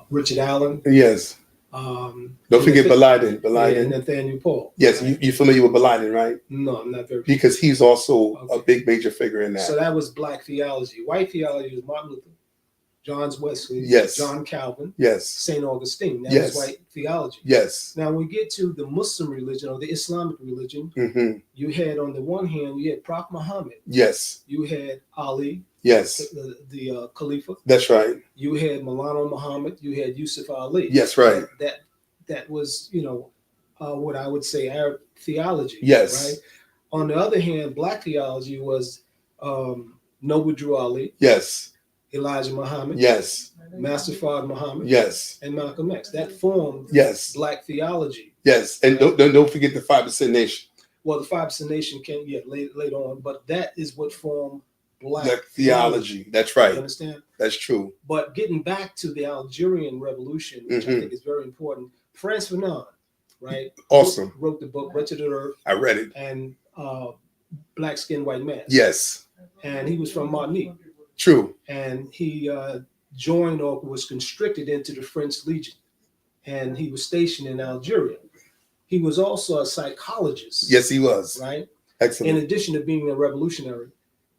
Richard Allen. Yes. Don't forget Baladen. And Nathaniel Paul. Yes, right? you familiar with Baladen, right? No, I'm not very. Because he's also a big major figure in that. So that was black theology. White theology was Martin Luther, John Wesley, yes, John Calvin, yes, Saint Augustine. That yes, was white theology. Yes. Now, when we get to the Muslim religion or the Islamic religion, you had on the one hand you had Prophet Muhammad. Yes. You had Ali. Yes. The Khalifa. That's right. You had Maulana Muhammad. You had Yusuf Ali. Yes, right. That was, what I would say Arab theology. Yes. Right. On the other hand, black theology was Noble Drew Ali. Yes. Elijah Muhammad. Yes. Master Fard Muhammad. Yes. And Malcolm X. That formed black theology. Yes. And don't forget the 5% Nation. Well, the 5% Nation came later on, but that is what formed black theology. That's right. You understand? That's true. But getting back to the Algerian Revolution, which I think is very important, Frantz Fanon, right? Awesome. Wrote the book Wretched Earth. I read it. And Black Skin, White Man. Yes. And he was from Martinique. True. And he joined or was constricted into the French Legion. And he was stationed in Algeria. He was also a psychologist. Yes, he was. Right? Excellent. In addition to being a revolutionary.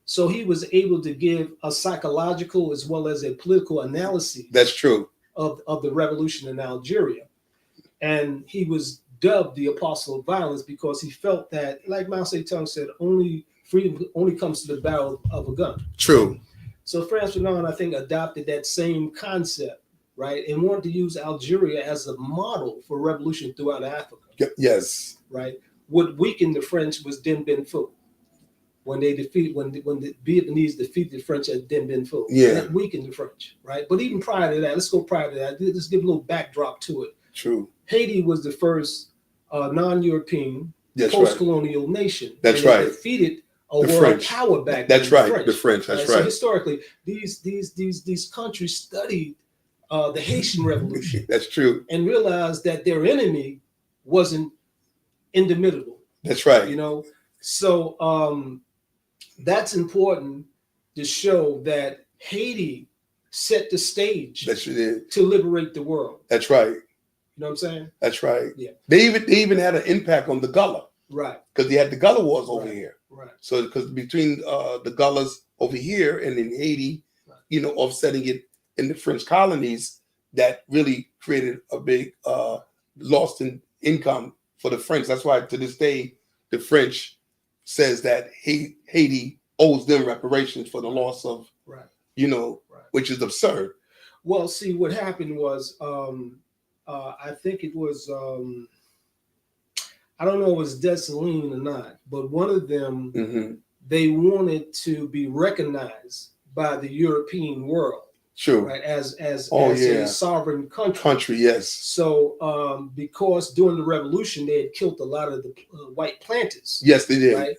So he was able to give a psychological as well as a political analysis. That's true. Of the revolution in Algeria. And he was dubbed the apostle of violence because he felt that, like Mao Zedong said, freedom only comes to the barrel of a gun. True. So Frantz Fanon, I think, adopted that same concept, right? And wanted to use Algeria as a model for revolution throughout Africa. Yes. Right. What weakened the French was Dien Bien Phu. When the Vietnamese defeated the French at Dien Bien Phu. Yeah. That weakened the French, right? But even prior to that, let's give a little backdrop to it. True. Haiti was the first non-European post-colonial nation. That's right. Defeated a world power back then. That's right. The French. That's right. So historically, these countries studied the Haitian Revolution. That's true. And realized that their enemy wasn't indomitable. That's right. So that's important to show that Haiti set the stage to liberate the world. That's right. You know what I'm saying? That's right. Yeah. They even had an impact on the Gullah. Right. Because they had the Gullah Wars over here. Right. So because between the Gullahs over here and in Haiti, offsetting it in the French colonies, that really created a big loss in income for the French. That's why to this day, the French says that Haiti owes them reparations for the loss of, which is absurd. Well, see, what happened was, I think it was, I don't know if it was Dessalines or not, but one of them, they wanted to be recognized by the European world. True. Right, as a sovereign country. Yes. So, because during the revolution, they had killed a lot of the white planters. Yes, they did. Right.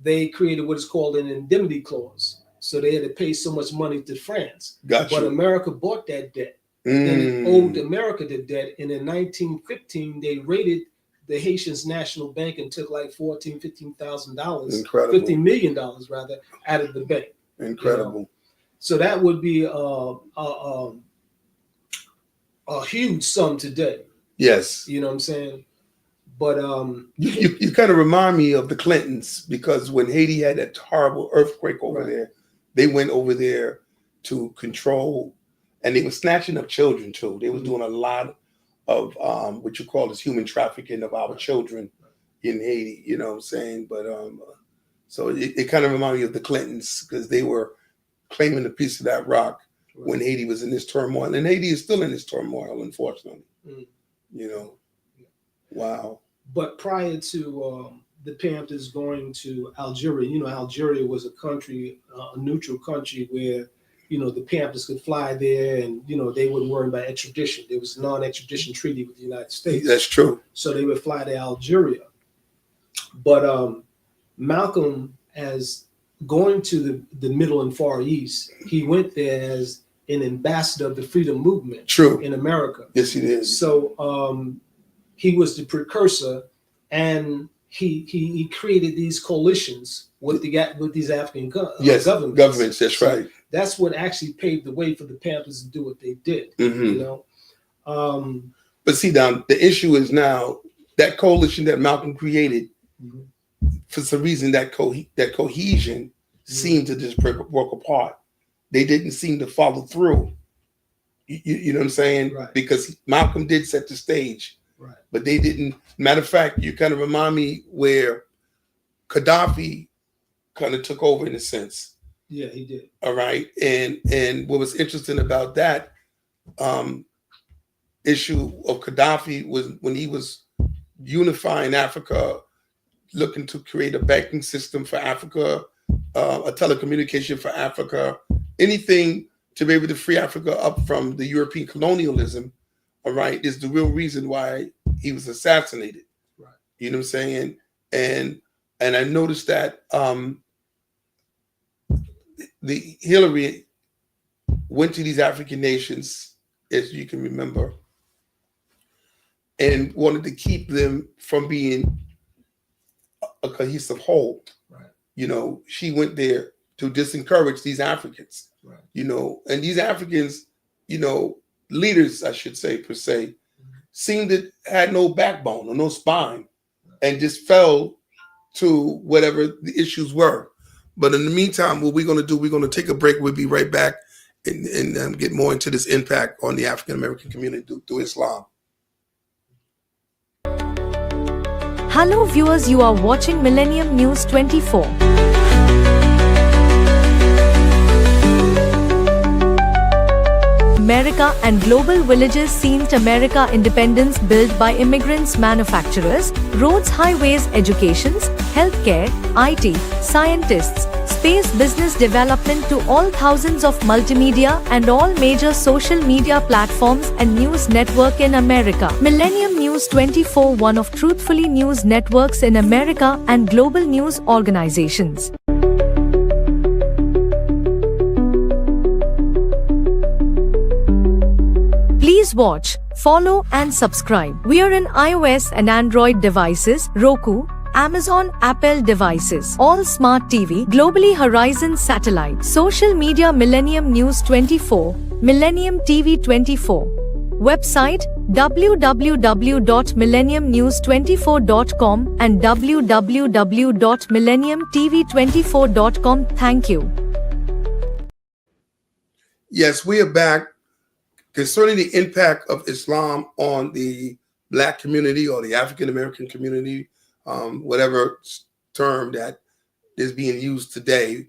They created what is called an indemnity clause. So they had to pay so much money to France. Gotcha. But America bought that debt. And it owed America the debt. And in 1915, they raided the Haitians National Bank and took like $15,000, $50 million rather, out of the bank. Incredible. So that would be a huge sum today. Yes. You know what I'm saying? But you kind of remind me of the Clintons, because when Haiti had that horrible earthquake over there, they went over there to control, and they were snatching up children too. They was doing a lot of what you call as human trafficking of our children in Haiti. You know what I'm saying? But so it kind of reminded me of the Clintons, because they were claiming a piece of that rock when Haiti was in this turmoil, and Haiti is still in this turmoil, unfortunately. Wow. But prior to the Panthers going to Algeria, Algeria was a country, a neutral country where, the Panthers could fly there and, they wouldn't worry about extradition. There was a non-extradition treaty with the United States. That's true. So they would fly to Algeria. But Malcolm, as going to the Middle and Far East, he went there as an ambassador of the freedom movement. True. In America. Yes, he did. So he was the precursor, and he created these coalitions with these African governments. That's right. That's what actually paved the way for the Panthers to do what they did. But see, now the issue is now that coalition that Malcolm created, Mhm. for some reason, that cohesion seemed to just break apart. They didn't seem to follow through. You know what I'm saying? Right. Because Malcolm did set the stage, Right. but they didn't. Matter of fact, you kind of remind me where Gaddafi kind of took over in a sense. Yeah, he did. All right, and what was interesting about that issue of Gaddafi was when he was unifying Africa, looking to create a banking system for Africa, a telecommunication for Africa, anything to be able to free Africa up from the European colonialism, all right, is the real reason why he was assassinated. Right. You know what I'm saying? And I noticed that the Hillary went to these African nations, as you can remember, and wanted to keep them from being a cohesive whole. Right. You know, she went there to disencourage these Africans. Right. You know, and these Africans, you know, leaders, I should say, per se, seemed to had no backbone or no spine, and just fell to whatever the issues were. But in the meantime, what we're going to do, we're going to take a break. We'll be right back and get more into this impact on the African American community through Islam. Hello viewers, you are watching Millennium News 24. America and global villages seen America independence built by immigrants, manufacturers, roads, highways, educations, healthcare, IT, scientists, space, business development to all thousands of multimedia and all major social media platforms and news network in America. Millennium News 24, one of truthfully news networks in America and global news organizations. Please watch, follow and subscribe. We are in iOS and Android devices, Roku, Amazon, Apple devices, all smart TV, globally Horizon satellite, social media Millennium News 24, Millennium TV 24. Website www.millenniumnews24.com and www.millenniumtv24.com. Thank you. Yes, we are back. Concerning the impact of Islam on the Black community or the African American community, whatever term that is being used today,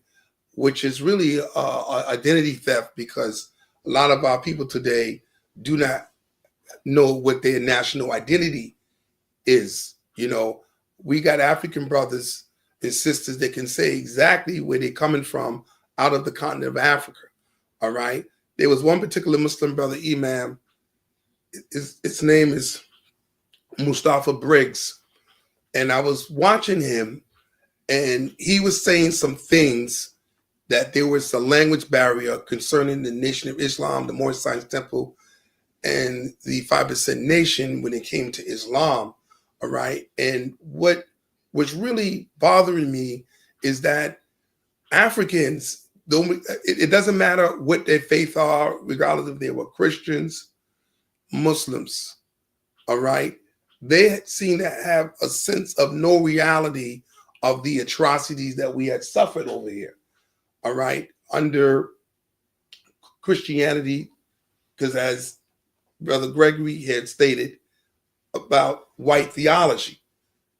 which is really identity theft, because a lot of our people today do not know what their national identity is. You know, we got African brothers and sisters that can say exactly where they're coming from out of the continent of Africa. All right. There was one particular Muslim brother, Imam. His name is Mustafa Briggs. And I was watching him, and he was saying some things that there was a language barrier concerning the Nation of Islam, the Moorish Science Temple, and the 5% Nation when it came to Islam. All right. And what was really bothering me is that Africans, it doesn't matter what their faith are, regardless if they were Christians, Muslims, all right? They seem to have a sense of no reality of the atrocities that we had suffered over here, all right, under Christianity, because as Brother Gregory had stated about white theology,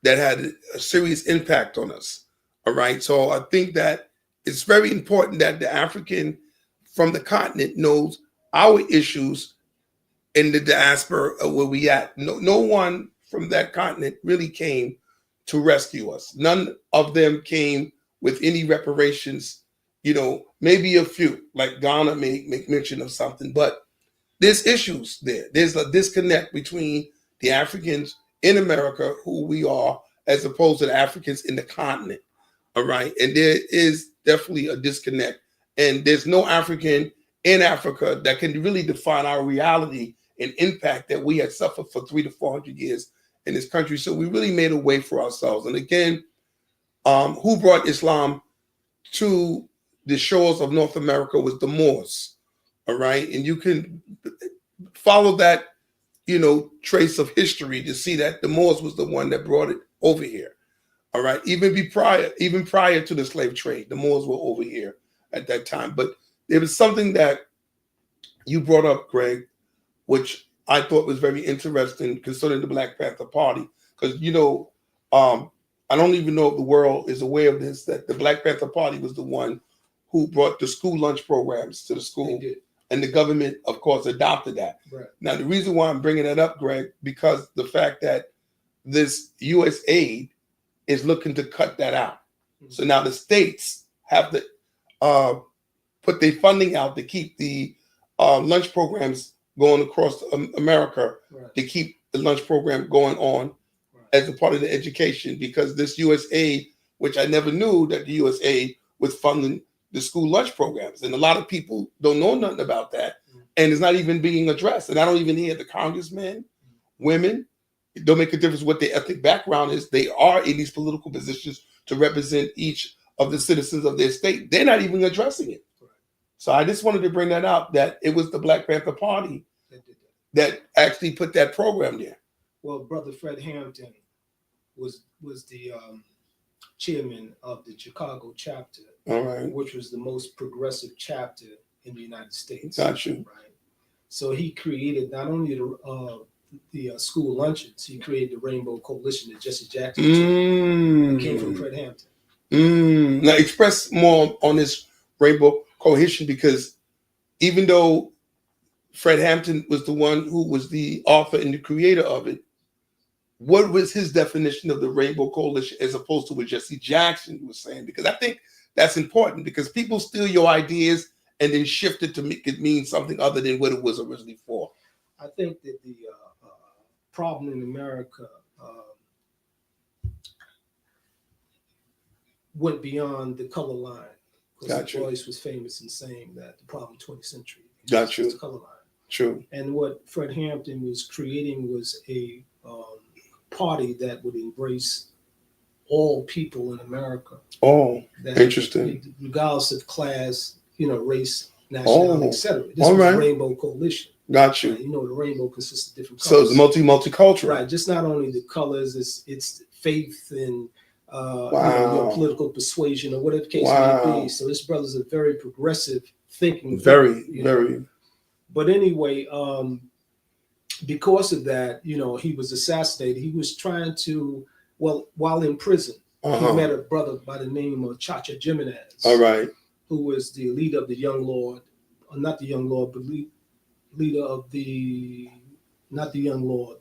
that had a serious impact on us, all right? So I think that it's very important that the African from the continent knows our issues in the diaspora of where we at. No one from that continent really came to rescue us. None of them came with any reparations. You know, maybe a few, like Ghana may make mention of something, but there's issues there. There's a disconnect between the Africans in America, who we are, as opposed to the Africans in the continent. All right. And there is definitely a disconnect. And there's no African in Africa that can really define our reality and impact that we had suffered for 300 to 400 years in this country. So we really made a way for ourselves. And again, who brought Islam to the shores of North America was the Moors. All right. And you can follow that trace of history to see that the Moors was the one that brought it over here. All right. Even prior to the slave trade, the Moors were over here at that time. But there was something that you brought up, Greg, which I thought was very interesting concerning the Black Panther Party. Because, I don't even know if the world is aware of this, that the Black Panther Party was the one who brought the school lunch programs to the school. And the government, of course, adopted that. Right. Now, the reason why I'm bringing that up, Greg, because the fact that this U.S. aid is looking to cut that out. Mm-hmm. So now the states have to put their funding out to keep the lunch programs going across America, right, to keep the lunch program going on, right, as a part of the education, because this U.S. aid, which I never knew that the U.S. aid was funding the school lunch programs. And a lot of people don't know nothing about that. Mm-hmm. And it's not even being addressed. And I don't even hear the congressmen, mm-hmm, women, it don't make a difference what their ethnic background is. They are in these political positions to represent each of the citizens of their state. They're not even addressing it. Right. So I just wanted to bring that up, that it was the Black Panther Party that actually put that program there. Well, Brother Fred Hampton was the chairman of the Chicago chapter, all right, which was the most progressive chapter in the United States. Got you. Right. So he created not only the school luncheons, he created the Rainbow Coalition that Jesse Jackson came from Fred Hampton. Now express more on this Rainbow Coalition, because even though Fred Hampton was the one who was the author and the creator of it, what was his definition of the Rainbow Coalition as opposed to what Jesse Jackson was saying? Because I think that's important, because people steal your ideas and then shift it to make it mean something other than what it was originally for. I think that the problem in America went beyond the color line. Because Du Bois was famous in saying that the problem 20th century was the color line. True. And what Fred Hampton was creating was a party that would embrace all people in America. Oh, interesting. Regardless of class, race, nationality, etc. This was a Rainbow Coalition. Got you. Right? The rainbow consists of different colors. So it's multicultural. Right. Just not only the colors, it's faith and your political persuasion or whatever the case may be. So this brother's a very progressive thinking. Very. But anyway, because of that, he was assassinated. He was trying to, while in prison, he met a brother by the name of Chacha Jimenez. All right. Who was the leader of the Young Lord, or not the Young Lord, but leader of not the Young Lord,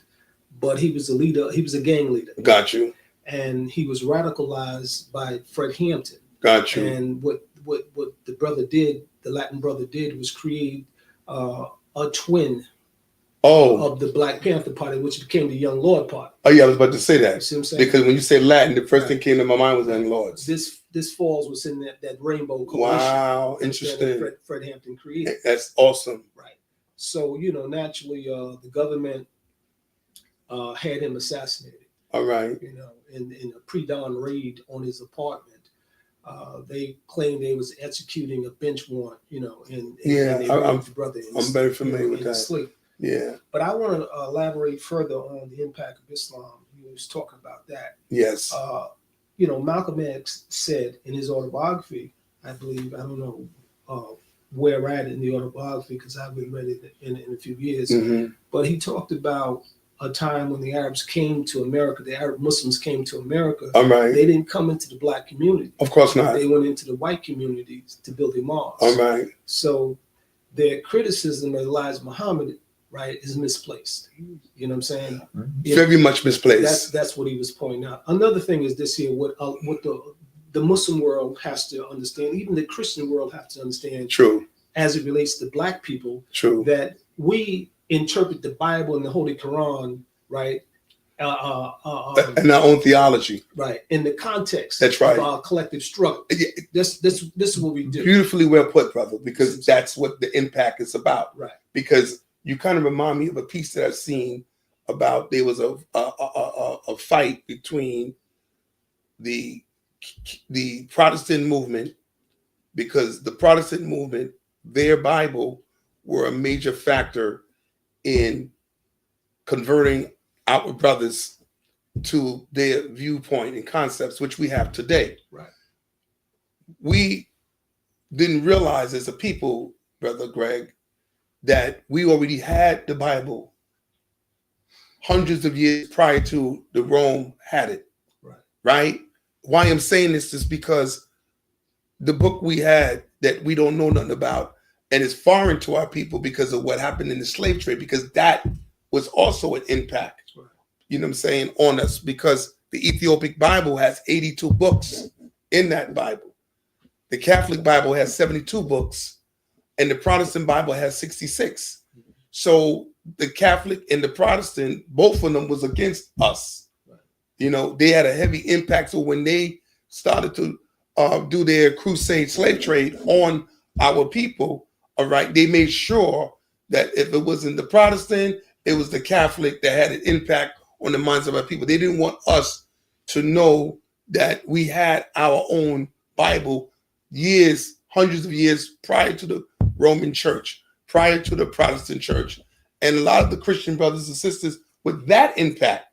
but he was a leader. He was a gang leader. Got you. And he was radicalized by Fred Hampton. Got you. And what the brother did, the Latin brother did, was create a twin of the Black Panther Party, which became the Young Lord Party. Oh yeah, I was about to say that. You see what I'm saying? Because when you say Latin, the first thing came to my mind was Young Lords. This falls within that Rainbow Coalition. Wow, interesting. Fred Hampton created. That's awesome. Right. So naturally, the government had him assassinated. All right. In a pre-dawn raid on his apartment, they claimed they was executing a bench warrant. And they I'm the brother. I'm very familiar with that. Sleep. Yeah. But I want to elaborate further on the impact of Islam. He was talking about that. Yes. Malcolm X said in his autobiography, I believe, I don't know where we're at in the autobiography because I haven't read it in a few years, but he talked about a time when the Arabs came to America, the Arab Muslims came to America. All right. They didn't come into the Black community. Of course not. They went into the white communities to build their mosques. All right. So their criticism of Elijah Muhammad, right, is misplaced. You know what I'm saying? Very much misplaced. That's what he was pointing out. Another thing is this here, what the Muslim world has to understand, even the Christian world has to understand. True. As it relates to Black people. True. That we interpret the Bible and the Holy Quran, right? And our own theology. Right. In the context that's right. of our collective struggle. Yeah. This is what we do. Beautifully well put, brother, because that's what the impact is about. Right. Because you kind of remind me of a piece that I've seen about there was a fight between the Protestant movement, because the Protestant movement, their Bible, were a major factor in converting our brothers to their viewpoint and concepts, which we have today. Right. We didn't realize as a people, Brother Greg, that we already had the Bible hundreds of years prior to the Rome had it. Right. Right? Why I'm saying this is because the book we had that we don't know nothing about and is foreign to our people because of what happened in the slave trade, because that was also an impact, Right. you know what I'm saying, on us, because the Ethiopic Bible has 82 books in that Bible. The Catholic Bible has 72 books, and the Protestant Bible has 66. So the Catholic and the Protestant, both of them was against us. Right. You know, they had a heavy impact. So when they started to do their crusade slave trade on our people, all right, they made sure that if it wasn't the Protestant, it was the Catholic that had an impact on the minds of our people. They didn't want us to know that we had our own Bible years, hundreds of years prior to the Roman Church, prior to the Protestant Church. And a lot of the Christian brothers and sisters with that impact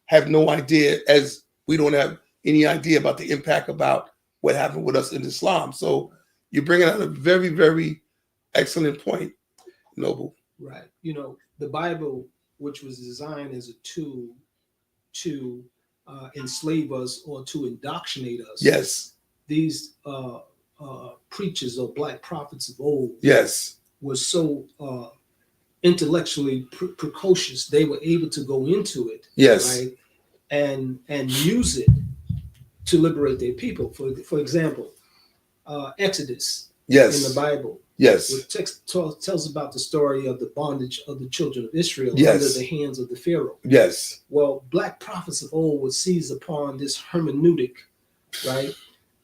have no idea, as we don't have any idea about the impact about what happened with us in Islam. So you're bringing out a very, very excellent point, Noble. Right. You know, the Bible, which was designed as a tool to enslave us or to indoctrinate us. Yes. These preachers or black prophets of old, yes, were so intellectually precocious. They were able to go into it, yes, right, and use it to liberate their people. For example, Exodus, yes, in the Bible, yes, which tells about the story of the bondage of the children of Israel yes, under the hands of the Pharaoh. Yes. Well, black prophets of old would seize upon this hermeneutic, right,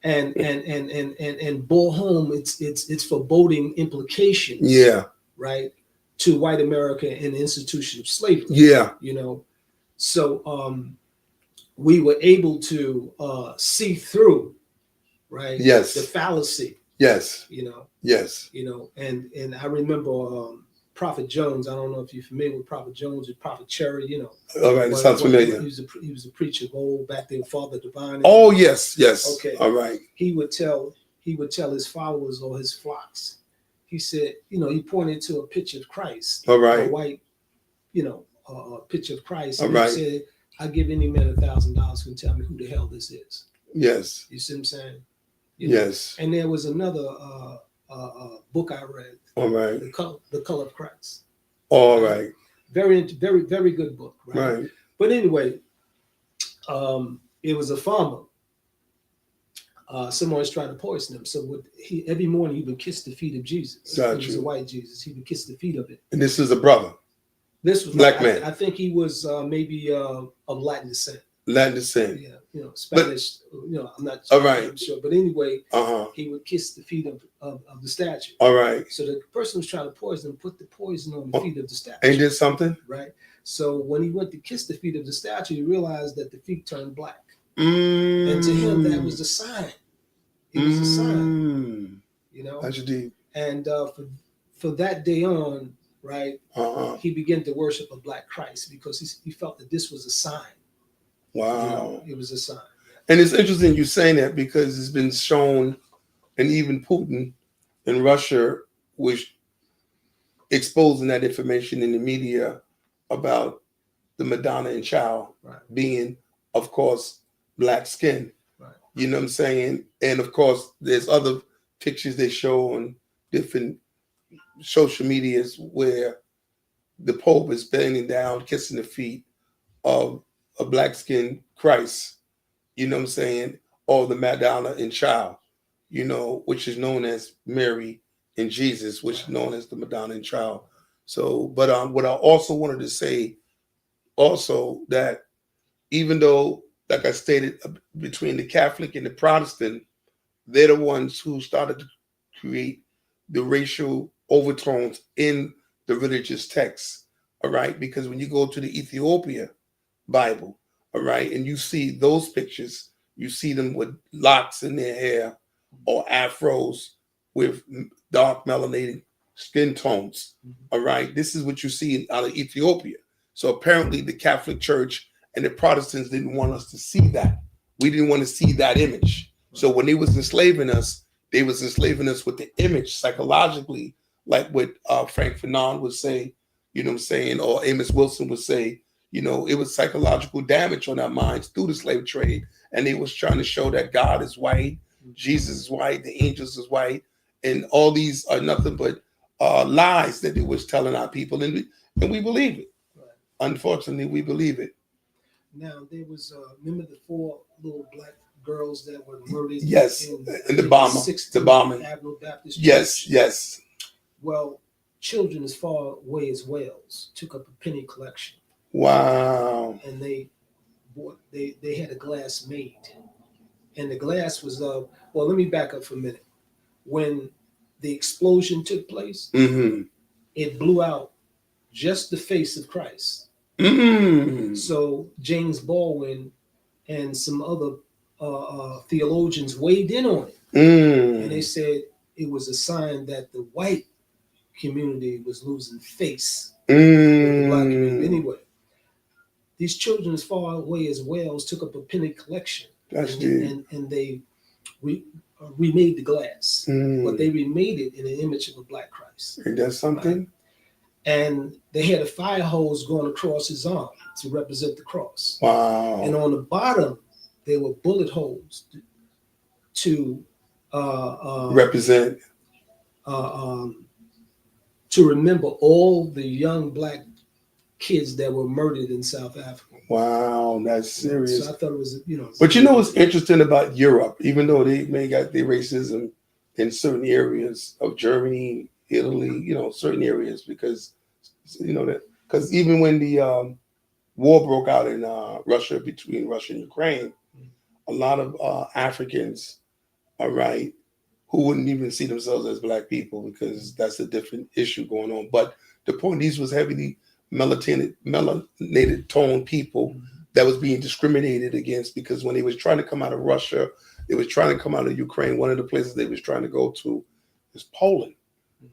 and bore home its foreboding implications. Yeah. Right, to white America and the institution of slavery. Yeah. You know, so we were able to see through, right? Yes. The fallacy. Yes. You know. Yes. You know, and I remember Prophet Jones. I don't know if you're familiar with Prophet Jones or Prophet Cherry. You know. All right, it sounds familiar. He was a preacher of old back then, Father Divine. Oh yes, yes. Okay. All right. He would tell his followers or his flocks. He said, you know, he pointed to a picture of Christ. All right. A white, you know, a picture of Christ. All and right. He said, I give any man $1,000 who can tell me who the hell this is. Yes. You see what I'm saying? Yes. And there was another book I read. All right. The Color of Christ. All right. Very, very, very good book. Right. Right. But anyway, it was a farmer. Someone was trying to poison him. So every morning he would kiss the feet of Jesus. Gotcha. It was a white Jesus. He would kiss the feet of it. And this is a brother. This was black man. I think he was maybe of Latin descent. Latin descent. Yeah, you know, Spanish. You know, I'm not all right. sure. But anyway, he would kiss the feet of the statue. All right. So the person was trying to poison him, put the poison on the feet of the statue. And did something? Right. So when he went to kiss the feet of the statue, he realized that the feet turned black. And to him, that was the sign. It was a sign. You know. That's deep. And for that day on, right, he began to worship a black Christ because he felt that this was a sign. Wow. You know, it was a sign. And it's interesting you saying that because it's been shown, and even Putin in Russia was exposing that information in the media about the Madonna and child being, of course, black skin. Right. You know what I'm saying? And of course, there's other pictures they show on different social medias where the Pope is bending down, kissing the feet of a black skinned Christ, you know what I'm saying, or the Madonna and child, you know, which is known as Mary and Jesus, which is known as the Madonna and child. So, but what I also wanted to say also that even though, like I stated, between the Catholic and the Protestant, they're the ones who started to create the racial overtones in the religious texts, all right? Because when you go to the Ethiopia Bible, all right, and you see those pictures, you see them with locks in their hair or afros with dark melanated skin tones, all right? This is what you see out of Ethiopia. So apparently the Catholic Church and the Protestants didn't want us to see that. We didn't want to see that image. So when they was enslaving us, they was enslaving us with the image psychologically, like what Frank Fanon would say, you know what I'm saying, or Amos Wilson would say, you know, it was psychological damage on our minds through the slave trade. And they was trying to show that God is white, Jesus is white, the angels is white, and all these are nothing but lies that they was telling our people, and we believe it. Right. Unfortunately, we believe it. Now there was remember the 4 little black girls that were murdered. Yes, in the bombing. Avenue Baptist Yes, Church? yes. Well, children as far away as Wales took up a penny collection. Wow. And they had a glass made, and the glass was well, let me back up for a minute. When the explosion took place, it blew out just the face of Christ. So James Baldwin and some other theologians weighed in on it, and they said it was a sign that the white community was losing face with the black community. Anyway, these children as far away as Wales took up a penny collection, and they remade the glass, but they remade it in an image of a black Christ. Ain't that something? Right? And they had a fire hose going across his arm to represent the cross. Wow. And on the bottom, there were bullet holes to represent, to remember all the young black kids that were murdered in South Africa. Wow, that's serious. So I thought it was, you know. But you know what's interesting about Europe, even though they may got their racism in certain areas of Germany, Italy, you know, certain areas, because you know that, because even when the war broke out in Russia, between Russia and Ukraine, a lot of Africans, all right, who wouldn't even see themselves as black people, because that's a different issue going on. But the point, these was heavily melanated toned people that was being discriminated against, because when they was trying to come out of Russia, they was trying to come out of Ukraine, one of the places they was trying to go to is Poland.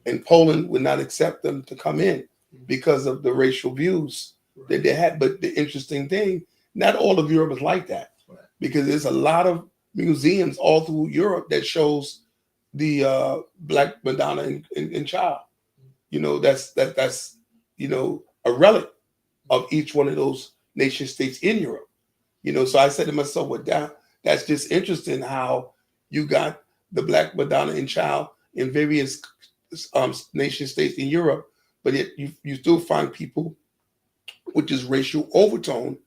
And Poland would not accept them to come in because of the racial views that they had. But the interesting thing, not all of Europe is like that, because there's a lot of museums all through Europe that shows the Black Madonna and Child. You know, that's you know, a relic of each one of those nation states in Europe. You know, so I said to myself, well, that's just interesting how you got the Black Madonna and Child in various nation states in Europe, but yet you still find people with this racial overtone,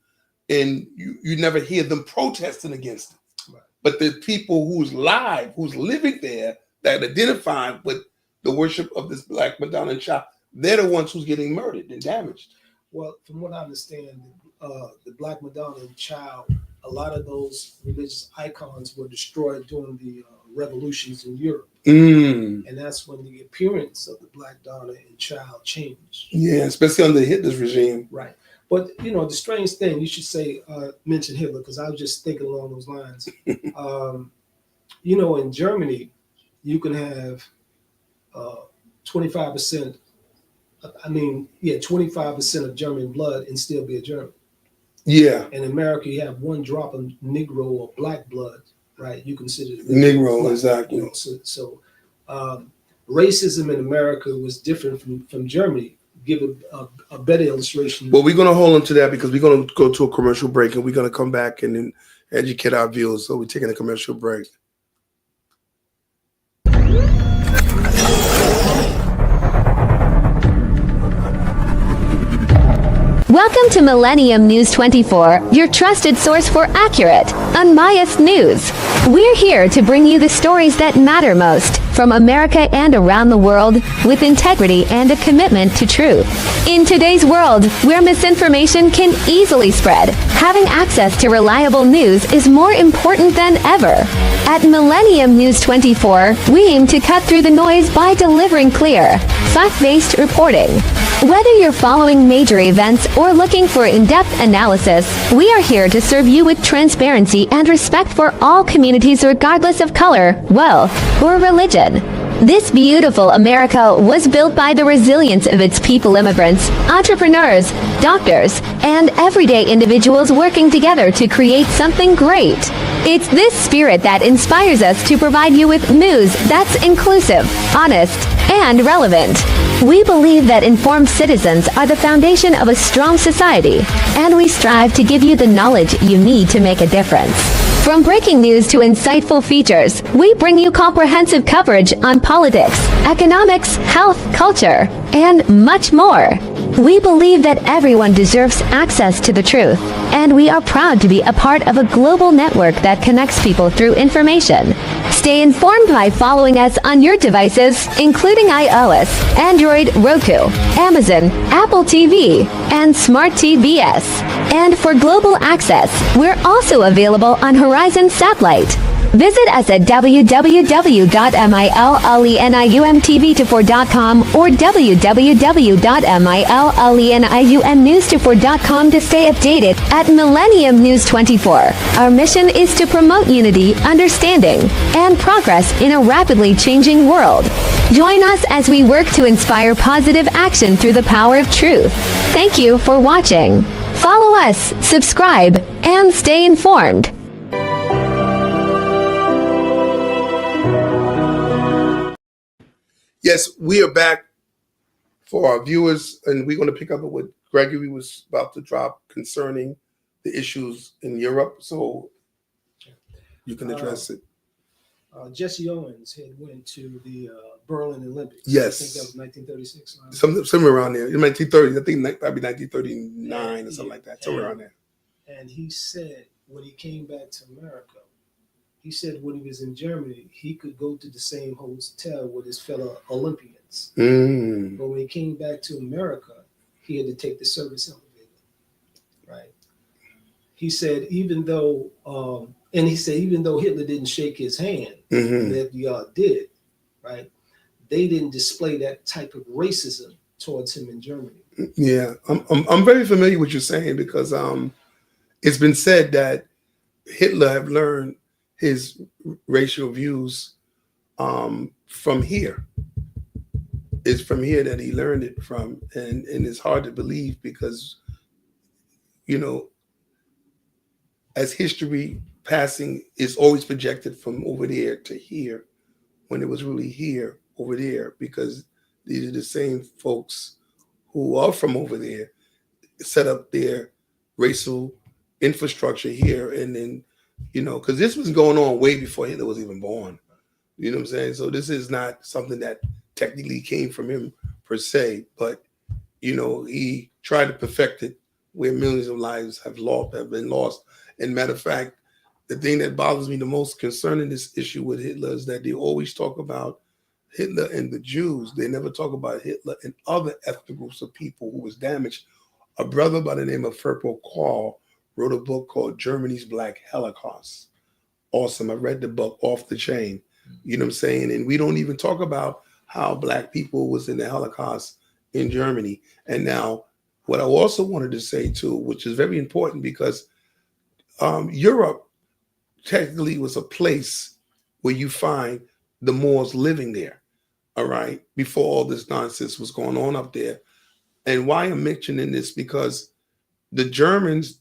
and you never hear them protesting against it. Right. But the people who's living there, that identify with the worship of this Black Madonna and Child, they're the ones who's getting murdered and damaged. Well, from what I understand, the Black Madonna and Child, a lot of those religious icons were destroyed during the revolutions in Europe. And that's when the appearance of the Black Madonna and Child changed. Yeah, especially under Hitler's regime. Right. But, you know, the strange thing, you should say, mention Hitler, because I was just thinking along those lines. You know, in Germany, you can have 25%, 25% of German blood and still be a German. Yeah. In America, you have 1 drop of Negro or black blood, right? You consider it Negro, black, exactly. You know, so racism in America was different from Germany. Give a better illustration. Well, we're going to hold on to that, because we're going to go to a commercial break, and we're going to come back and then educate our viewers. So we're taking a commercial break. Welcome to Millennium News 24, your trusted source for accurate, unbiased news. We're here to bring you the stories that matter most from America and around the world, with integrity and a commitment to truth. In today's world, where misinformation can easily spread, having access to reliable news is more important than ever. At Millennium News 24, we aim to cut through the noise by delivering clear, fact-based reporting. Whether you're following major events or looking for in-depth analysis, we are here to serve you with transparency and respect for all communities, regardless of color, wealth, or religion. This beautiful America was built by the resilience of its people, immigrants, entrepreneurs, doctors, and everyday individuals working together to create something great. It's this spirit that inspires us to provide you with news that's inclusive, honest, and relevant. We believe that informed citizens are the foundation of a strong society, and we strive to give you the knowledge you need to make a difference. From breaking news to insightful features, we bring you comprehensive coverage on politics, economics, health, culture, and much more. We believe that everyone deserves access to the truth, and we are proud to be a part of a global network that connects people through information. Stay informed by following us on your devices, including iOS, Android, Roku, Amazon, Apple TV, and Smart TVS. And for global access, we're also available on Horizon Satellite. Visit us at www.millenniumtv24.com or www.millenniumnews24.com to stay updated at Millennium News 24. Our mission is to promote unity, understanding, and progress in a rapidly changing world. Join us as we work to inspire positive action through the power of truth. Thank you for watching. Follow us, subscribe, and stay informed. Yes, we are back for our viewers, and we're going to pick up what Gregory was about to drop concerning the issues in Europe. So you can address it. Jesse Owens had went to the Berlin Olympics. Yes. I think that was 1936. Somewhere around there. In 1930s, I think probably 1939 or something like that. Somewhere around there. And he said when he came back to America, he said when he was in Germany, he could go to the same hotel with his fellow Olympians. But when he came back to America, he had to take the service elevator, right? He said even though Hitler didn't shake his hand, that y'all did, right? They didn't display that type of racism towards him in Germany. Yeah, I'm very familiar with what you're saying because it's been said that Hitler have learned his racial views from here. It's from here that he learned it from, and it's hard to believe because, you know, as history passing is always projected from over there to here, when it was really here over there, because these are the same folks who are from over there set up their racial infrastructure here, and then, you know, because this was going on way before Hitler was even born. You know what I'm saying? So this is not something that technically came from him per se, but, you know, he tried to perfect it where millions of lives have been lost. And matter of fact, the thing that bothers me the most concerning this issue with Hitler is that they always talk about Hitler and the Jews. They never talk about Hitler and other ethnic groups of people who was damaged. A brother by the name of Ferpo Karl wrote a book called Germany's Black Holocaust. Awesome. I read the book, off the chain. You know what I'm saying? And we don't even talk about how Black people was in the Holocaust in Germany. And now what I also wanted to say too, which is very important because Europe technically was a place where you find the Moors living there, all right, before all this nonsense was going on up there. And why I'm mentioning this, because the Germans,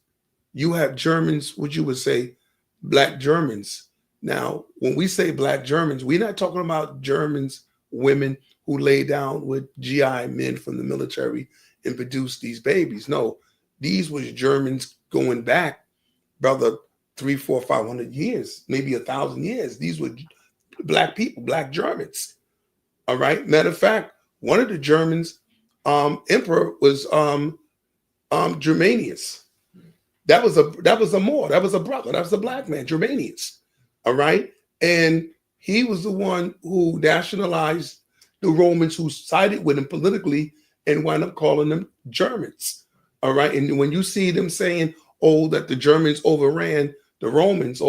you have Germans, what you would say, Black Germans. Now, when we say Black Germans, we're not talking about Germans, women who lay down with GI men from the military and produce these babies. No, these was Germans going back, brother, 300, 400, 500 years, maybe 1,000 years. These were Black people, Black Germans. All right. Matter of fact, one of the Germans, emperor was Germanius. That was a Moor. That was a brother. That was a Black man, Germanius. All right. And he was the one who nationalized the Romans who sided with him politically and wound up calling them Germans. All right. And when you see them saying, oh, that the Germans overran Romans,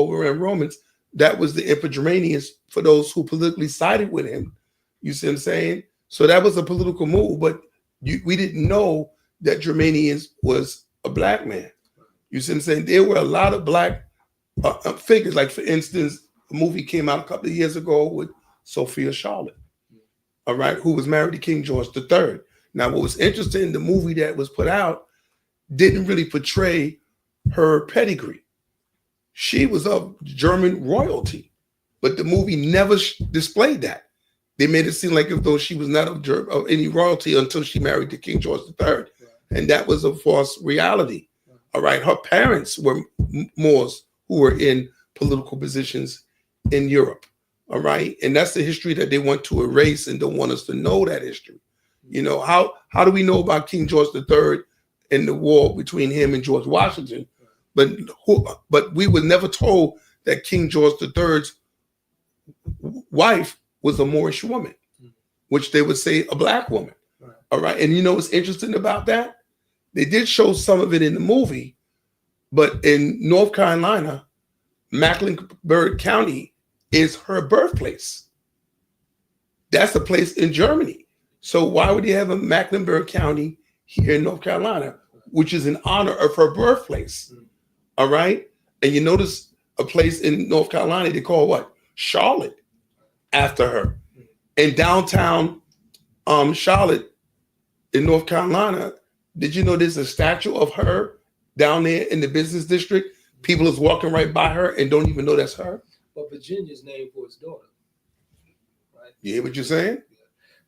that was the Emperor Germanius for those who politically sided with him. You see what I'm saying? So that was a political move, but we didn't know that Germanius was a Black man. You see what I'm saying? There were a lot of Black figures. Like, for instance, a movie came out a couple of years ago with Sophia Charlotte. all right, who was married to King George III. Now, what was interesting, the movie that was put out didn't really portray her pedigree. She was of German royalty, but the movie never displayed that. They made it seem like as though she was not of any royalty until she married to King George III. Right. And that was a false reality. Right. All right. Her parents were Moors who were in political positions in Europe. All right. And that's the history that they want to erase and don't want us to know that history. You know, how do we know about King George III and the war between him and George Washington? But we were never told that King George III's wife was a Moorish woman, which they would say a black woman. Right. All right. And you know what's interesting about that? They did show some of it in the movie, but in North Carolina, Mecklenburg County is her birthplace. That's a place in Germany. So why would you have a Mecklenburg County here in North Carolina, which is in honor of her birthplace? All right. And you notice a place in North Carolina they call what? Charlotte, after her. In downtown Charlotte in North Carolina, did you know there's a statue of her down there in the business district? People is walking right by her and don't even know that's her. But Virginia's named for his daughter. Right? You hear what you're saying? Yeah.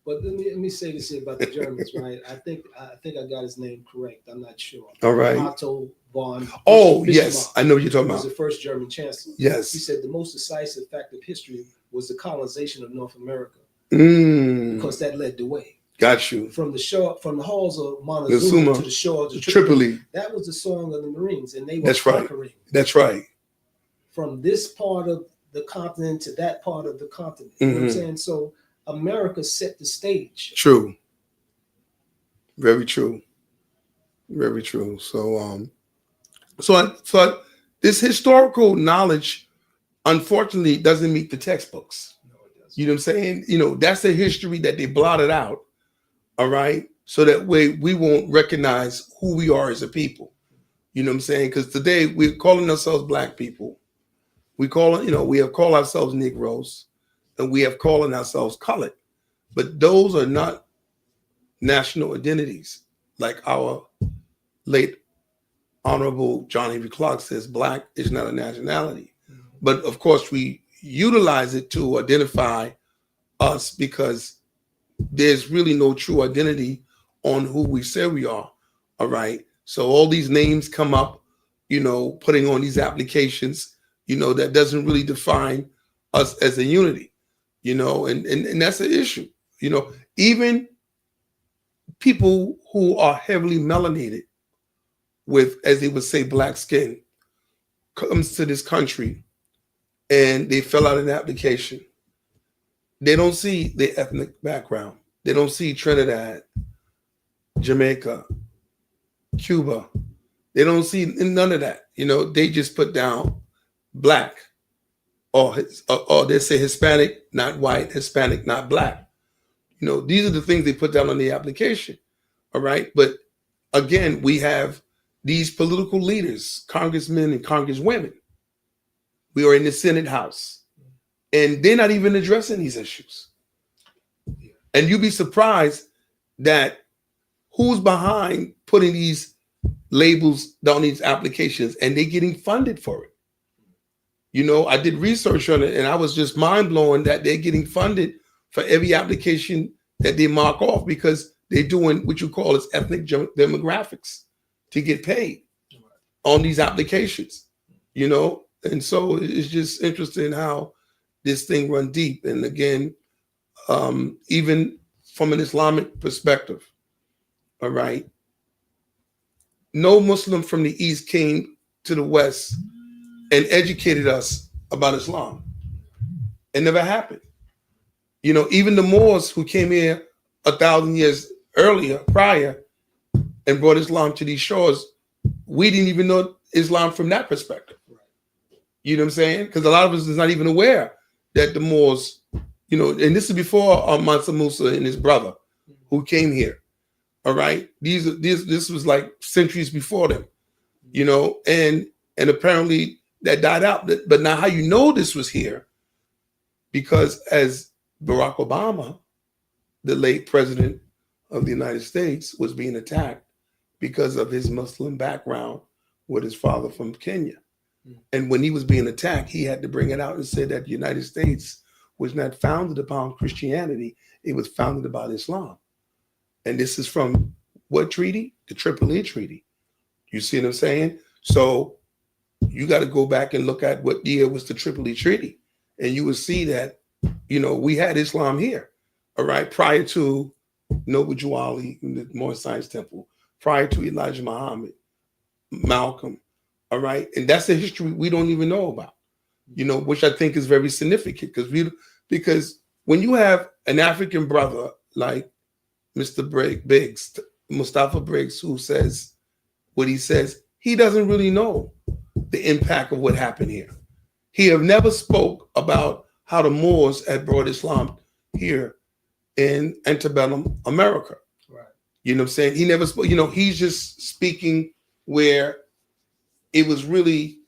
But let me say this here about the Germans, right? I think I got his name correct. I'm not sure. All right. Otto von Oh, Bismarck, yes. I know what you're talking was about. the first German chancellor. Yes. He said the most decisive fact of history was the colonization of North America. Because that led the way. Got you. From the halls of Montezuma to the shores of Tripoli. That was the song of the Marines, and they were That's conquering. Right. That's right. From this part of the continent to that part of the continent. You know what I'm saying? So America set the stage. True. Very true. Very true. So this historical knowledge, unfortunately, doesn't meet the textbooks. No, it doesn't. You know what I'm saying? You know, that's a history that they blotted out. All right. So that way we won't recognize who we are as a people. You know what I'm saying? Because today we're calling ourselves Black people. We have called ourselves Negroes, and we have calling ourselves colored. But those are not national identities. Like our late Honorable John Henry Clark says, Black is not a nationality. Mm-hmm. But of course, we utilize it to identify us because there's really no true identity on who we say we are. All right. So all these names come up, putting on these applications, that doesn't really define us as a unity, and that's an issue. Even people who are heavily melanated with, as they would say, black skin, comes to this country and they fill out an application. They don't see their ethnic background. They don't see Trinidad, Jamaica, Cuba. They don't see none of that. They just put down Black, or they say Hispanic, not white, Hispanic, not Black. These are the things they put down on the application. All right. But again, we have these political leaders, congressmen and congresswomen. We are in the Senate House, and they're not even addressing these issues. And you'd be surprised that who's behind putting these labels down these applications, and they're getting funded for it. I did research on it, and I was just mind blowing that they're getting funded for every application that they mark off because they're doing what you call as ethnic demographics to get paid on these applications, and so it's just interesting how this thing run deep. And again, even from an Islamic perspective, all right, no Muslim from the East came to the West and educated us about Islam. It never happened. Even the Moors who came here 1,000 years prior, and brought Islam to these shores, we didn't even know Islam from that perspective. You know what I'm saying? Because a lot of us is not even aware that the Moors, and this is before Mansa Musa and his brother who came here. All right. This was like centuries before them, and apparently that died out. But now how this was here, because as Barack Obama the late president of the United States was being attacked because of his Muslim background with his father from Kenya. And when he was being attacked, he had to bring it out and say that the United States was not founded upon Christianity. It was founded upon Islam. And this is from what treaty? The Tripoli Treaty. You see what I'm saying? So you got to go back and look at what year was the Tripoli Treaty. And you will see that, you know, we had Islam here, all right, prior to Noble Jew Ali in the Moorish Science Temple, prior to Elijah Muhammad, Malcolm, all right? And that's a history we don't even know about, you know, which I think is very significant because when you have an African brother like Mr. Briggs, Mustafa Briggs, who says what he says, he doesn't really know the impact of what happened here. He have never spoke about how the Moors had brought Islam here in antebellum America. Right. You know what I'm saying? He never spoke, you know, he's just speaking where it was really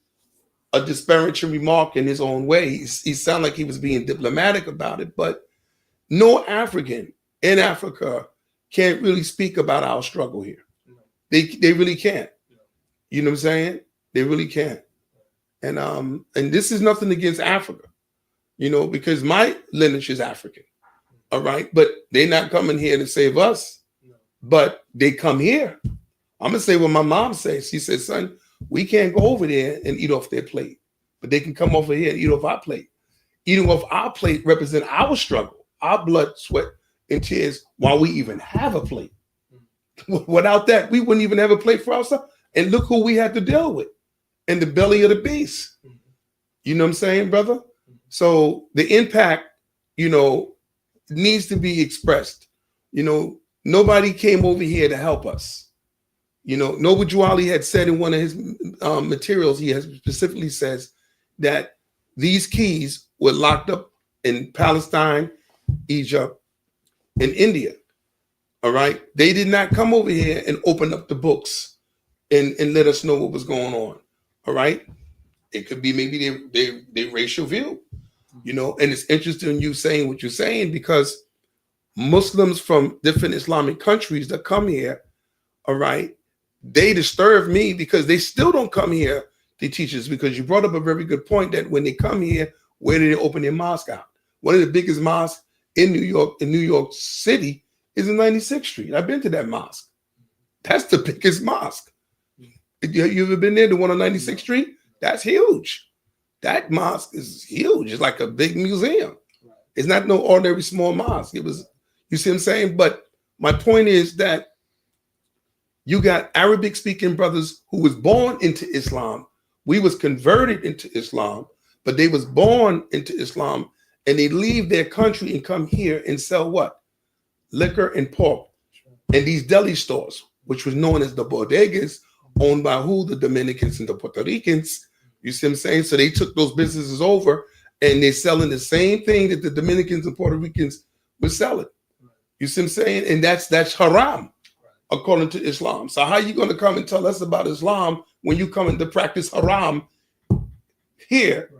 a disparaging remark in his own way. He sounded like he was being diplomatic about it, but no African in Africa can't really speak about our struggle here. No. They really can't. No. You know what I'm saying? They really can't. And this is nothing against Africa, you know, because my lineage is African. All right. But they're not coming here to save us. No. But they come here. I'm gonna say what my mom says. She said, son, we can't go over there and eat off their plate, but they can come over here and eat off our plate. Eating off our plate represent our struggle, our blood, sweat, and tears while we even have a plate. Without that, we wouldn't even have a plate for ourselves. And look who we had to deal with in the belly of the beast. You know what I'm saying, brother? So the impact, you know, needs to be expressed. You know, nobody came over here to help us. You know, Noble Jew Ali had said in one of his materials, he has specifically says that these keys were locked up in Palestine, Egypt, and India. All right. They did not come over here and open up the books and let us know what was going on. All right. It could be maybe their racial view, you know, and it's interesting you saying what you're saying, because Muslims from different Islamic countries that come here, all right, they disturb me because they still don't come here to teach us, because you brought up a very good point that when they come here, where do they open their mosque out? One of the biggest mosques in New York City is in 96th Street. I've been to that mosque. That's the biggest mosque. You ever been there, the one on 96th Street? That's huge. That mosque is huge. It's like a big museum. It's not no ordinary small mosque. It was, you see what I'm saying? But my point is that you got Arabic speaking brothers who was born into Islam. We was converted into Islam, but they was born into Islam, and they leave their country and come here and sell what? Liquor and pork. And these deli stores, which was known as the bodegas, owned by who? The Dominicans and the Puerto Ricans. You see what I'm saying? So they took those businesses over and they're selling the same thing that the Dominicans and Puerto Ricans were selling. You see what I'm saying? And that's haram, according to Islam. So how are you going to come and tell us about Islam when you come in to practice haram here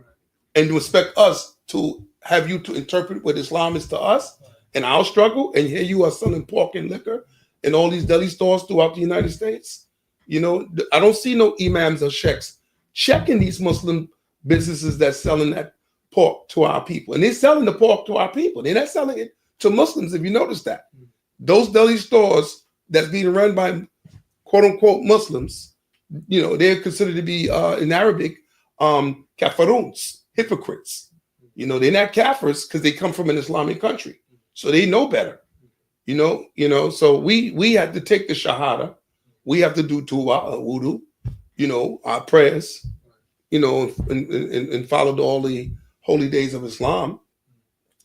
and to expect us to have you to interpret what Islam is to us and our struggle? And here you are selling pork and liquor in all these deli stores throughout the United States. You know, I don't see no imams or sheikhs checking these Muslim businesses that's selling that pork to our people. And they're selling the pork to our people. They're not selling it to Muslims, if you notice that. Those deli stores that's being run by quote unquote Muslims, you know, they're considered to be in Arabic, kafiruns, hypocrites. You know, they're not kafirs because they come from an Islamic country. So they know better. You know, so we have to take the shahada. We have to do tuwa, wudu, you know, our prayers, you know, and follow all the holy days of Islam,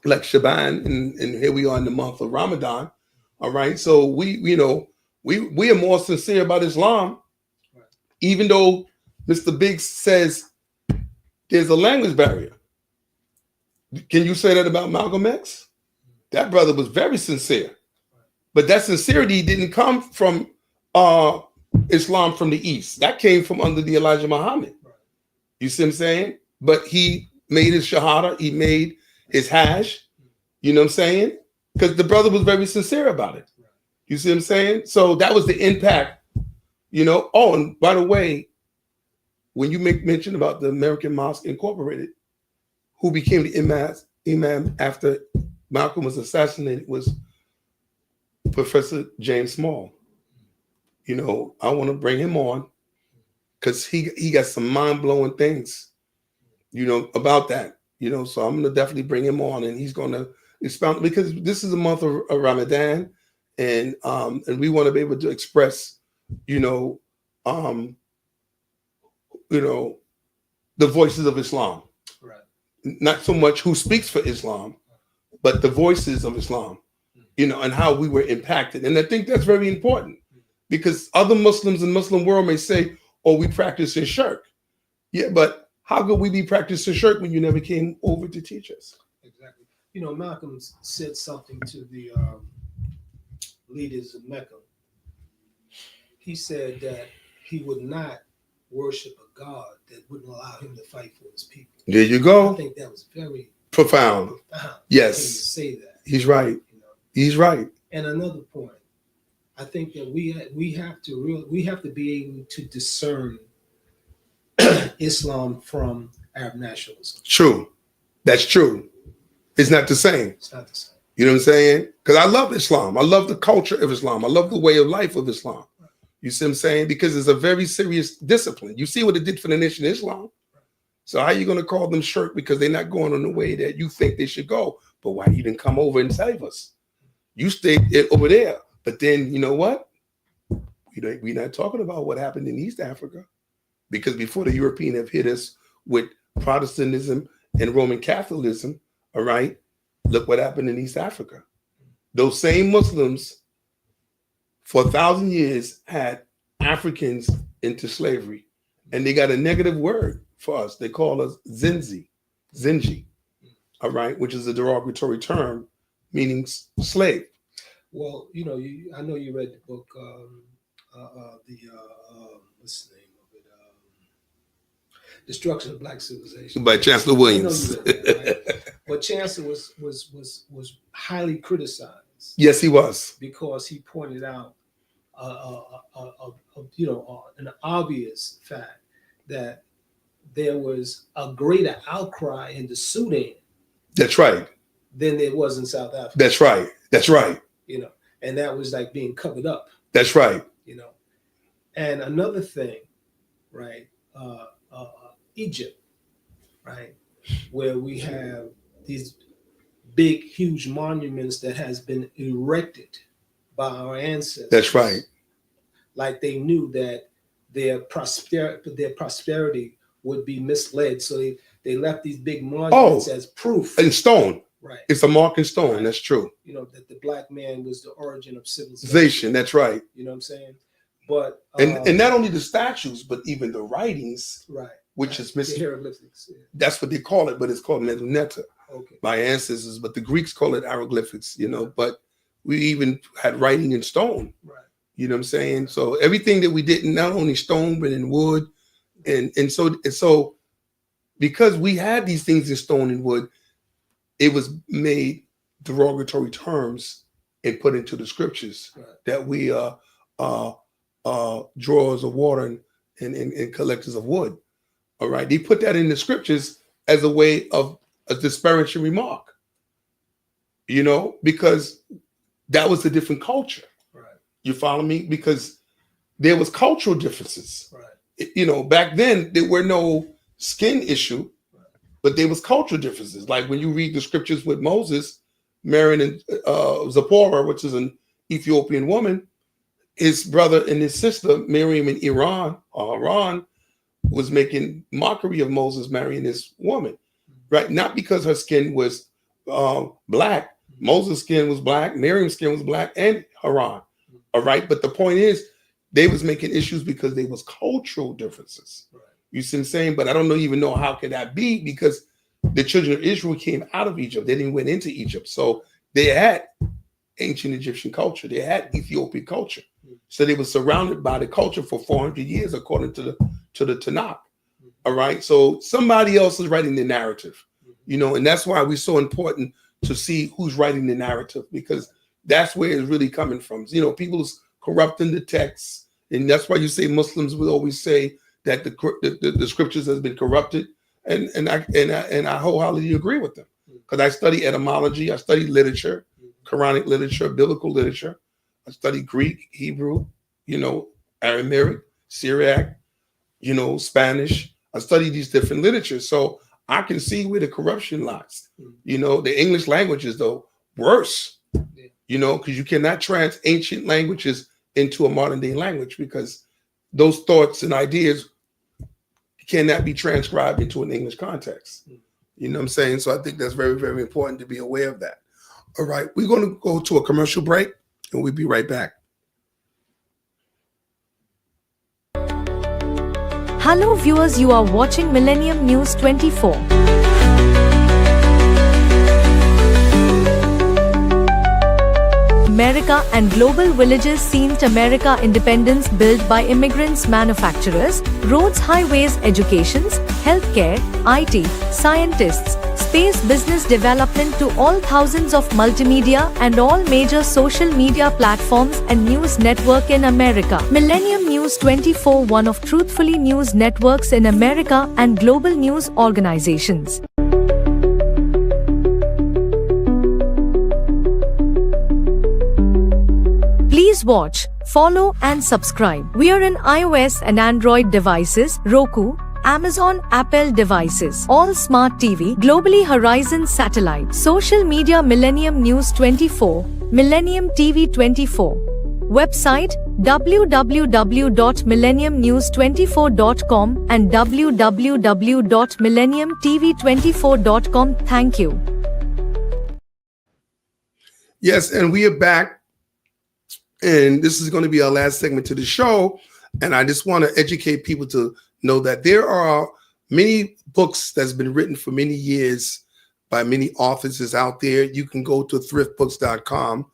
like Shaban, and here we are in the month of Ramadan. All right. So we are more sincere about Islam, even though Mr. Biggs says there's a language barrier. Can you say that about Malcolm X? That brother was very sincere, but that sincerity didn't come from Islam from the East. That came from under the Elijah Muhammad. You see what I'm saying? But he made his shahada, he made his hajj, you know what I'm saying? because the brother was very sincere about it. You see what I'm saying? So that was the impact, you know. Oh, and by the way, when you make mention about the American Mosque Incorporated, who became the imam after Malcolm was assassinated was Professor James Small. You know, I want to bring him on because he got some mind-blowing things, you know, about that. You know, so I'm gonna definitely bring him on, and he's gonna expound, because this is a month of Ramadan, and we want to be able to express, you know, the voices of Islam. Right. Not so much who speaks for Islam, but the voices of Islam, you know, and how we were impacted. And I think that's very important, because other Muslims in the Muslim world may say, oh, we practice in shirk. Yeah, but how could we be practicing shirk when you never came over to teach us? Exactly. You know, Malcolm said something to the leaders of Mecca. He said that he would not worship a God that wouldn't allow him to fight for his people. There you go. I think that was very profound. Yes. to say that. He's right. You know? He's right. And another point, I think that we have to be able to discern Islam from Arab nationalism. True. That's true. It's not the same. It's not the same. You know what I'm saying? Because I love Islam. I love the culture of Islam. I love the way of life of Islam. You see what I'm saying? Because it's a very serious discipline. You see what it did for the nation of Islam. So how are you going to call them shirk because they're not going on the way that you think they should go? But why you didn't come over and save us? You stayed over there. But then, you know what? We're not talking about what happened in East Africa. Because before the European have hit us with Protestantism and Roman Catholicism, all right, look what happened in East Africa. Those same Muslims for 1,000 years had Africans into slavery. And they got a negative word for us. They call us Zinji, all right, which is a derogatory term meaning slave. Well, you know, I know you read the book, what's the name of it? Destruction of Black Civilization. By Chancellor Williams. I know you read that, right? But Chancellor was highly criticized. Yes, he was. Because he pointed out, an obvious fact that there was a greater outcry in the Sudan. That's right. Than there was in South Africa. That's right. That's right. You know, and that was like being covered up. That's right. You know, and another thing, right? Egypt, right, where we have these big, huge monuments that has been erected by our ancestors. That's right. Like they knew that their prosperity would be misled, so they left these big monuments as proof. In stone. Right. It's a mark in stone. Right. That's true. You know, that the black man was the origin of civilization. That's right. You know what I'm saying? But and not only the statues, but even the writings, right, which is missing. The hieroglyphics. Yeah. That's what they call it, but it's called Metuneta by ancestors. But the Greeks call it hieroglyphics, you know. But we even had writing in stone. Right. You know what I'm saying? So everything that we did, not only stone, but in wood. And so because we had these things in stone and wood, it was made derogatory terms and put into the scriptures that we drawers of water and collectors of wood. All right. They put that in the scriptures as a way of a disparaging remark, you know, because that was a different culture. Right. You follow me? Because there was cultural differences. Right. You know, back then there were no skin issue, but there was cultural differences. Like when you read the scriptures with Moses marrying Zipporah, which is an Ethiopian woman, his brother and his sister, Miriam in Iran was making mockery of Moses marrying this woman, right? Not because her skin was black. Moses' skin was black, Miriam's skin was black, and Haran. All right. But the point is, they was making issues because there was cultural differences. Right. You see what I'm saying? But I don't even know how could that be, because the children of Israel came out of Egypt. They didn't went into Egypt. So they had ancient Egyptian culture. They had Ethiopian culture. So they were surrounded by the culture for 400 years, according to the Tanakh. All right. So somebody else is writing the narrative, you know, and that's why we're so important to see who's writing the narrative, because that's where it's really coming from. You know, people's corrupting the texts, and that's why you say Muslims will always say that the scriptures has been corrupted, and I wholeheartedly agree with them, because I study etymology, I study literature, Quranic literature, biblical literature, I study Greek, Hebrew, you know, Aramaic, Syriac, you know, Spanish. I study these different literatures, so I can see where the corruption lies. You know, the English language is though worse, you know, because you cannot trans ancient languages into a modern day language, because those thoughts and ideas cannot be transcribed into an English context. You know what I'm saying? So I think that's very, very important to be aware of that. All right, we're going to go to a commercial break, and we'll be right back. Hello viewers, you are watching Millennium News 24. America and global villages seen to America independence built by immigrants, manufacturers, roads, highways, educations, healthcare, IT, scientists, space business development to all thousands of multimedia and all major social media platforms and news network in America. Millennium News 24, one of truthfully news networks in America and global news organizations. Please watch, follow and subscribe. We are in iOS and Android devices, Roku, Amazon, Apple devices, all smart TV, globally Horizon satellite, social media Millennium News 24, Millennium TV 24. Website www.millenniumnews24.com and www.millenniumtv24.com. Thank you. Yes, and we are back. And this is going to be our last segment to the show. And I just want to educate people to know that there are many books that's been written for many years by many authors out there. You can go to thriftbooks.com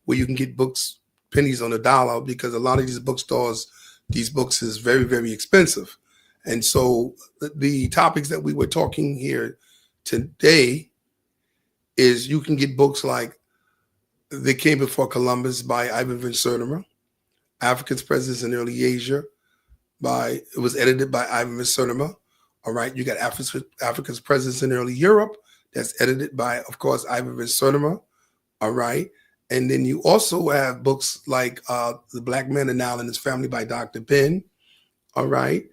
where you can get books pennies on the dollar, because a lot of these bookstores, these books is very, very expensive. And so the topics that we were talking here today is you can get books like They Came Before Columbus by Ivan Van Sertima, Africa's Presence in Early Asia it was edited by Ivan Van Sertima. All right, you got Africa's Presence in Early Europe, that's edited by, of course, Ivan Van Sertima. All right, and then you also have books like The Black Man and Now and His Family by Dr. Ben. All right,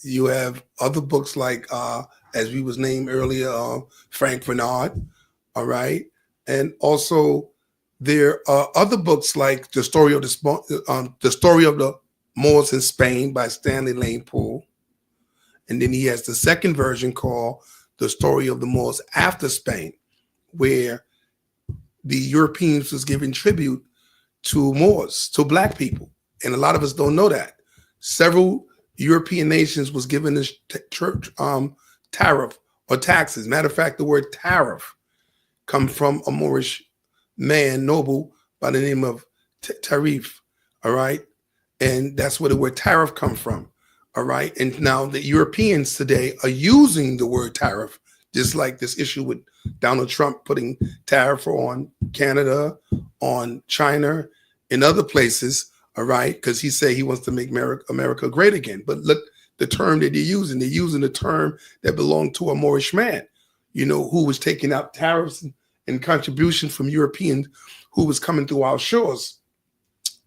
you have other books like, as we was named earlier, Frank Bernard. All right. And also, there are other books like The Story of the Moors in Spain by Stanley Lane Poole. And then he has the second version called The Story of the Moors After Spain, where the Europeans was giving tribute to Moors, to Black people. And a lot of us don't know that. Several European nations was given this tariff or taxes. Matter of fact, the word tariff come from a Moorish man, noble, by the name of Tarif, all right? And that's where the word tariff come from, all right? And now the Europeans today are using the word tariff, just like this issue with Donald Trump putting tariff on Canada, on China, and other places, all right? Because he said he wants to make America great again. But look, the term that they're using the term that belonged to a Moorish man, you know, who was taking out tariffs and contribution from Europeans who was coming through our shores,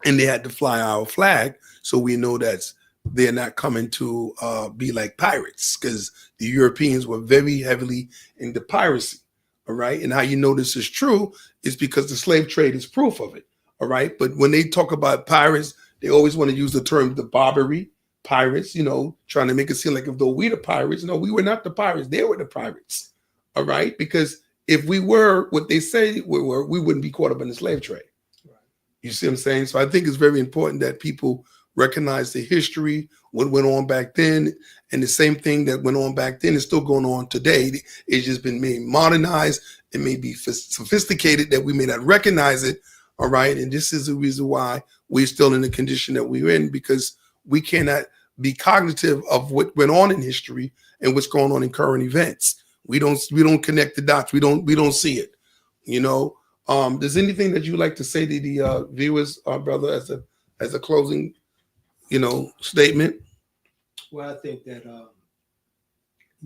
and they had to fly our flag. So we know that they're not coming to be like pirates, because the Europeans were very heavily into piracy. All right. And how you know this is true is because the slave trade is proof of it. All right. But when they talk about pirates, they always want to use the term the Barbary pirates, you know, trying to make it seem like if though we the pirates. No, we were not the pirates. They were the pirates. All right. Because if we were what they say we were, we wouldn't be caught up in the slave trade. Right. You see what I'm saying? So I think it's very important that people recognize the history, what went on back then, and the same thing that went on back then is still going on today. It's just been made modernized. It may be sophisticated that we may not recognize it. All right. And this is the reason why we're still in the condition that we're in, because we cannot be cognitive of what went on in history and what's going on in current events. We don't connect the dots. We don't see it. You know. There's anything that you would like to say to the viewers, brother, as a closing, statement? Well, I think that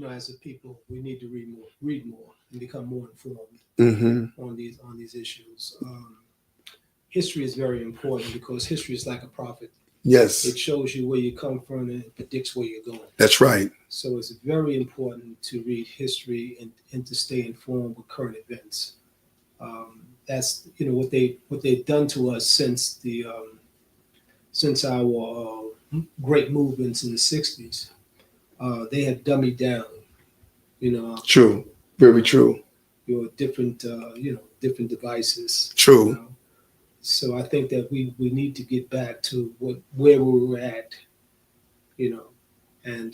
as a people, we need to read more, and become more informed on these issues. History is very important because history is like a prophet. Yes, it shows you where you come from and it predicts where you're going. That's right. So it's very important to read history and to stay informed with current events. That's what they've done to us since our great movements in the '60s. They have dummied down. True. Very true. Your different different devices. True. So I think that we need to get back to where we were at, and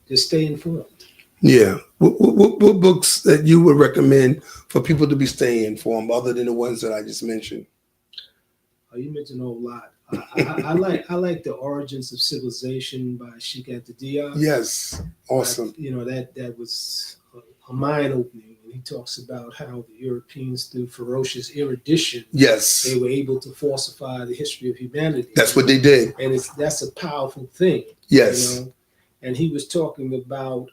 just stay informed. Yeah. What books that you would recommend for people to be staying informed, other than the ones that I just mentioned? You mentioned a whole lot. I like The Origins of Civilization by Sheikh Anta Diop. Yes, awesome. That was a mind opening. And he talks about how the Europeans, through ferocious erudition, yes, they were able to falsify the history of humanity. That's what they did, and that's a powerful thing. Yes, and he was talking about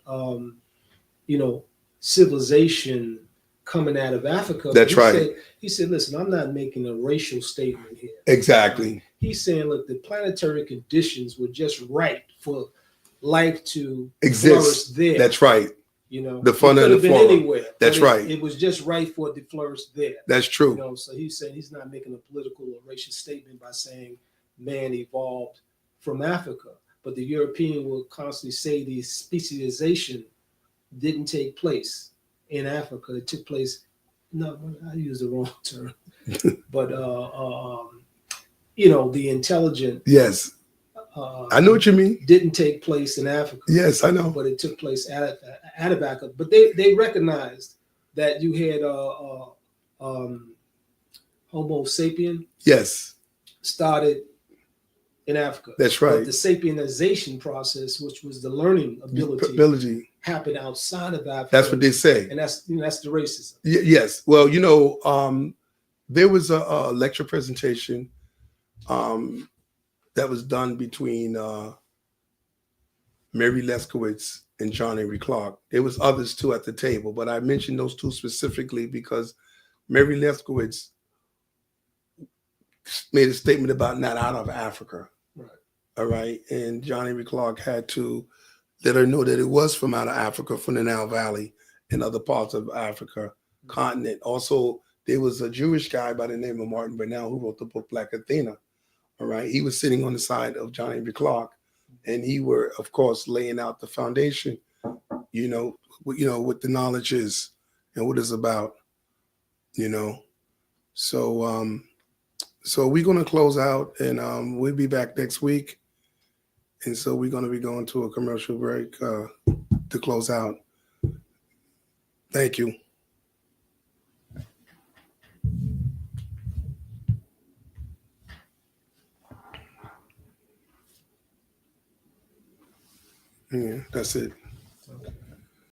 civilization coming out of Africa. That's right. He said, listen, I'm not making a racial statement here. Exactly. He's saying, look, the planetary conditions were just right for life to exist there. That's right. The fun of the fauna. Anywhere. That's right. It was just right for it to flourish there. That's true. So he's saying he's not making a political or racial statement by saying man evolved from Africa. But the European will constantly say the speciation didn't take place in Africa. It took place. No, I used the wrong term. But the intelligent. Yes. I know what you mean. Didn't take place in Africa. Yes, I know. But it took place out of Africa. But they recognized that you had Homo sapien. Yes. Started in Africa. That's right. But the sapienization process, which was the learning ability, happened outside of Africa. That's what they say. And that's the racism. Yes. Well, there was a lecture presentation that was done between Mary Leskowitz and John Henry Clark. There was others too at the table, but I mentioned those two specifically because Mary Leskowitz made a statement about not out of Africa. Right. All right. And John Henry Clark had to let her know that it was from out of Africa, from the Nile Valley and other parts of Africa continent. Also, there was a Jewish guy by the name of Martin Burnell who wrote the book Black Athena. All right. He was sitting on the side of John Henry Clark, and he were, of course, laying out the foundation, what the knowledge is and what it's about, So we're going to close out, and we'll be back next week. And so we're going to be going to a commercial break to close out. Thank you. Yeah, that's it.